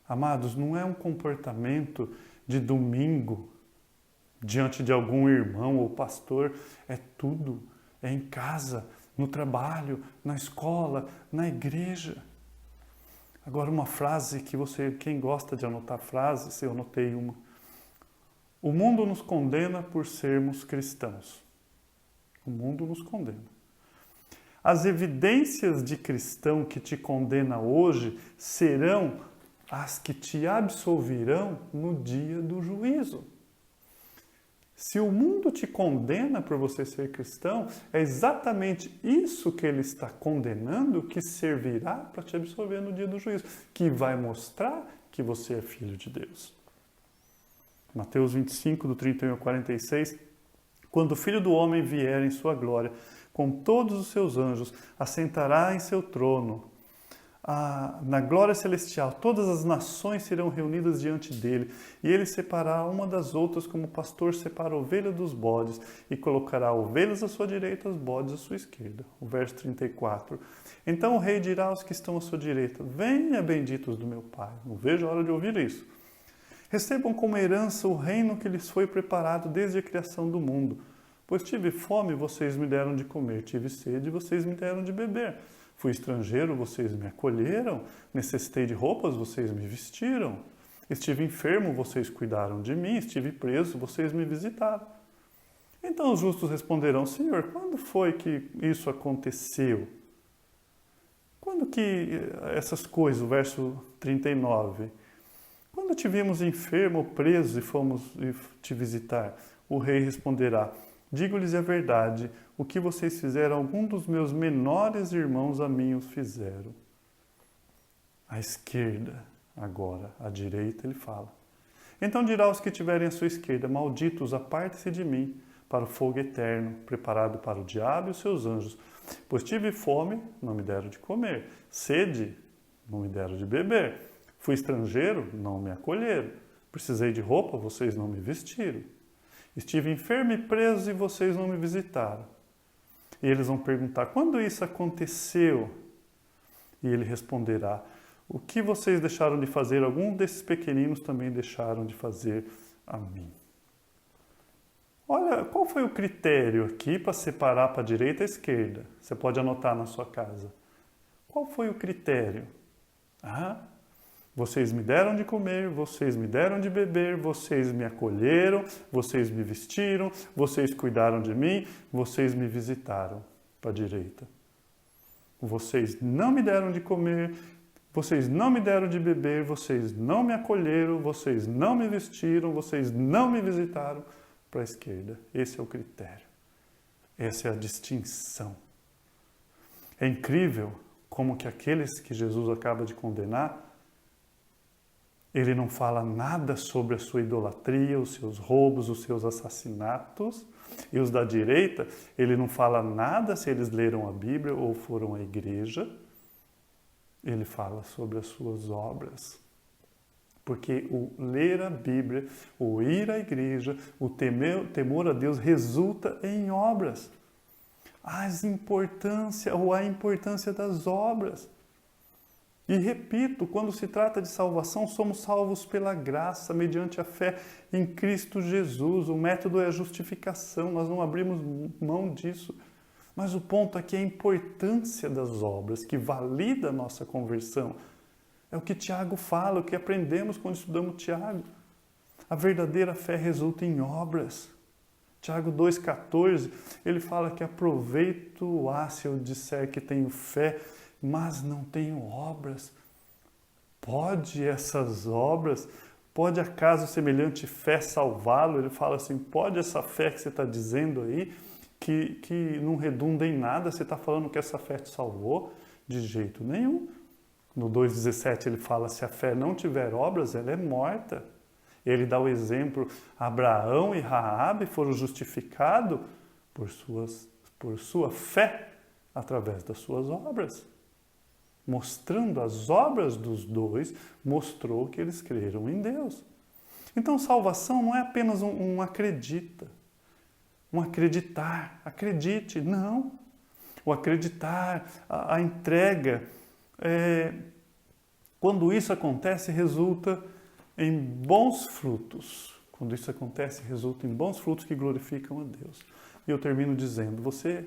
Amados, não é um comportamento de domingo diante de algum irmão ou pastor. É tudo. É em casa, no trabalho, na escola, na igreja. Agora uma frase que quem gosta de anotar frases, eu anotei uma. O mundo nos condena por sermos cristãos. O mundo nos condena. As evidências de cristão que te condena hoje serão as que te absolverão no dia do juízo. Se o mundo te condena por você ser cristão, é exatamente isso que ele está condenando que servirá para te absolver no dia do juízo, que vai mostrar que você é filho de Deus. Mateus 25, do 31 ao 46, quando o Filho do Homem vier em sua glória, com todos os seus anjos, assentará em seu trono. Na glória celestial, todas as nações serão reunidas diante dele, e ele separará uma das outras como o pastor separa a ovelha dos bodes, e colocará ovelhas à sua direita, os bodes à sua esquerda. O verso 34. Então o rei dirá aos que estão à sua direita: venha, benditos do meu Pai. Não vejo a hora de ouvir isso. Recebam como herança o reino que lhes foi preparado desde a criação do mundo. Pois tive fome, vocês me deram de comer, tive sede, vocês me deram de beber. Fui estrangeiro, vocês me acolheram. Necessitei de roupas, vocês me vestiram. Estive enfermo, vocês cuidaram de mim. Estive preso, vocês me visitaram. Então os justos responderão: Senhor, quando foi que isso aconteceu? Quando que essas coisas, o verso 39. Quando te vimos enfermo ou preso e fomos te visitar? O rei responderá: digo-lhes a verdade, o que vocês fizeram, algum dos meus menores irmãos a mim os fizeram. À esquerda, agora, à direita, ele fala. Então dirá aos que tiverem à sua esquerda: malditos, aparte-se de mim, para o fogo eterno, preparado para o diabo e os seus anjos. Pois tive fome, não me deram de comer. Sede, não me deram de beber. Fui estrangeiro, não me acolheram. Precisei de roupa, vocês não me vestiram. Estive enfermo e preso e vocês não me visitaram. E eles vão perguntar: quando isso aconteceu? E ele responderá: o que vocês deixaram de fazer, algum desses pequeninos também deixaram de fazer a mim. Olha, qual foi o critério aqui para separar para a direita e a esquerda? Você pode anotar na sua casa. Qual foi o critério? Vocês me deram de comer, vocês me deram de beber, vocês me acolheram, vocês me vestiram, vocês cuidaram de mim, vocês me visitaram, para a direita. Vocês não me deram de comer, vocês não me deram de beber, vocês não me acolheram, vocês não me vestiram, vocês não me visitaram, para a esquerda. Esse é o critério. Essa é a distinção. É incrível como que aqueles que Jesus acaba de condenar, ele não fala nada sobre a sua idolatria, os seus roubos, os seus assassinatos. E os da direita, ele não fala nada se eles leram a Bíblia ou foram à igreja. Ele fala sobre as suas obras. Porque o ler a Bíblia, o ir à igreja, o temor a Deus resulta em obras. A importância das obras. E repito, quando se trata de salvação, somos salvos pela graça, mediante a fé em Cristo Jesus. O método é a justificação, nós não abrimos mão disso. Mas o ponto aqui é a importância das obras, que valida a nossa conversão. É o que Tiago fala, o que aprendemos quando estudamos Tiago. A verdadeira fé resulta em obras. Tiago 2,14, ele fala que aproveito-a se eu disser que tenho fé, mas não tenho obras. Pode essas obras, pode acaso semelhante fé salvá-lo? Ele fala assim, pode essa fé que você está dizendo aí, que não redunda em nada, você está falando que essa fé te salvou? De jeito nenhum. No 2,17 ele fala, se a fé não tiver obras, ela é morta. Ele dá o exemplo, Abraão e Raabe foram justificados por sua fé através das suas obras. Mostrando as obras dos dois, mostrou que eles creram em Deus. Então, salvação não é apenas um acredita, um acreditar, acredite, não. O acreditar, a entrega, quando isso acontece, resulta em bons frutos. Quando isso acontece, resulta em bons frutos que glorificam a Deus. E eu termino dizendo, você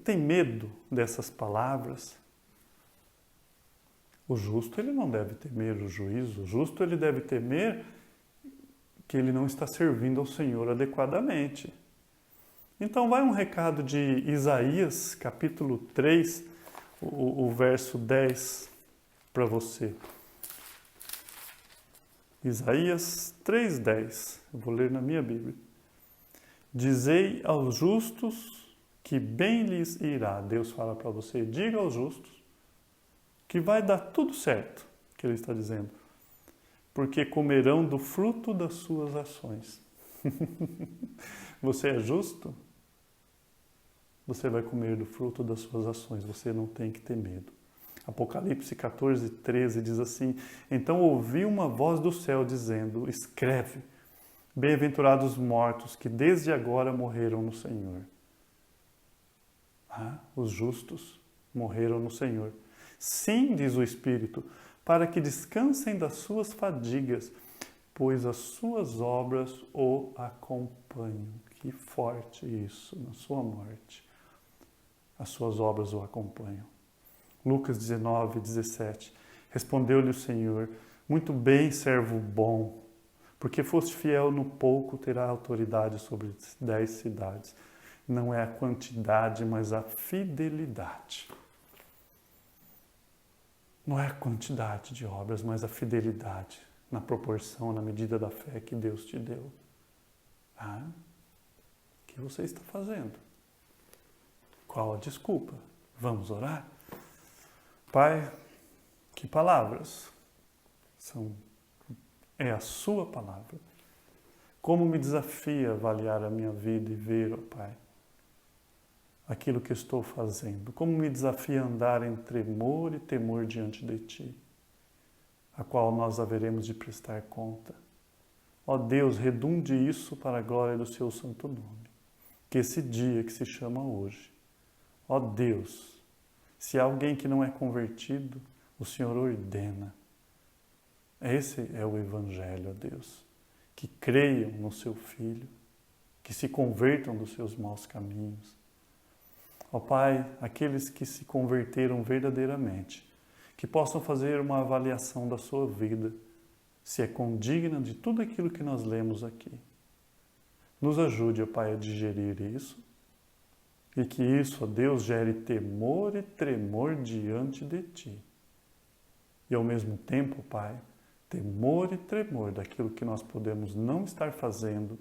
tem medo dessas palavras? O justo, ele não deve temer o juízo. O justo, ele deve temer que ele não está servindo ao Senhor adequadamente. Então, vai um recado de Isaías, capítulo 3, o verso 10, para você. Isaías 3,10. Eu vou ler na minha Bíblia. Dizei aos justos que bem lhes irá. Deus fala para você, diga aos justos que vai dar tudo certo, que Ele está dizendo, porque comerão do fruto das suas ações. Você é justo? Você vai comer do fruto das suas ações, você não tem que ter medo. Apocalipse 14:13 diz assim, então ouvi uma voz do céu dizendo, escreve, bem-aventurados os mortos que desde agora morreram no Senhor. Os justos morreram no Senhor. Sim, diz o Espírito, para que descansem das suas fadigas, pois as suas obras o acompanham. Que forte isso, na sua morte. As suas obras o acompanham. Lucas 19:17. Respondeu-lhe o Senhor, muito bem, servo bom, porque foste fiel no pouco, terá autoridade sobre 10 cidades. Não é a quantidade, mas a fidelidade. Não é a quantidade de obras, mas a fidelidade, na proporção, na medida da fé que Deus te deu. O que você está fazendo? Qual a desculpa? Vamos orar? Pai, que palavras é a sua palavra. Como me desafia avaliar a minha vida e ver, ó Pai, aquilo que estou fazendo. Como me desafia andar em tremor e temor diante de Ti, a qual nós haveremos de prestar conta. Ó Deus, redunde isso para a glória do Seu santo nome. Que esse dia que se chama hoje, ó Deus, se há alguém que não é convertido, o Senhor ordena. Esse é o Evangelho, ó Deus. Que creiam no Seu Filho, que se convertam dos seus maus caminhos. Ó Pai, aqueles que se converteram verdadeiramente, que possam fazer uma avaliação da sua vida, se é condigna de tudo aquilo que nós lemos aqui. Nos ajude, ó Pai, a digerir isso, e que isso, ó Deus, gere temor e tremor diante de Ti. E ao mesmo tempo, Pai, temor e tremor daquilo que nós podemos não estar fazendo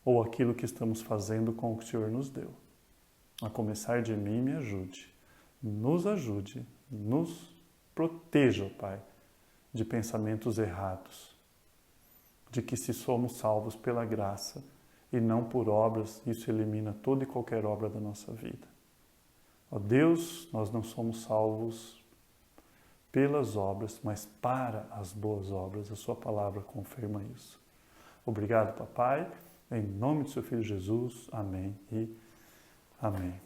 ou aquilo que estamos fazendo com o que o Senhor nos deu. A começar de mim, me ajude, nos proteja, Pai, de pensamentos errados, de que se somos salvos pela graça e não por obras, isso elimina toda e qualquer obra da nossa vida. Ó Deus, nós não somos salvos pelas obras, mas para as boas obras. A Sua palavra confirma isso. Obrigado, Papai. Em nome do Seu Filho Jesus. Amém e amém.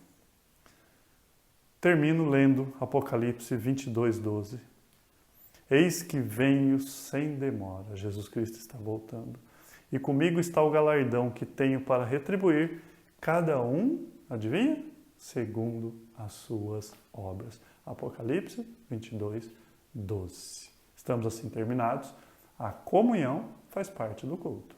Termino lendo Apocalipse 22:12. Eis que venho sem demora. Jesus Cristo está voltando. E comigo está o galardão que tenho para retribuir cada um, adivinha? Segundo as suas obras. Apocalipse 22:12. Estamos assim terminados. A comunhão faz parte do culto.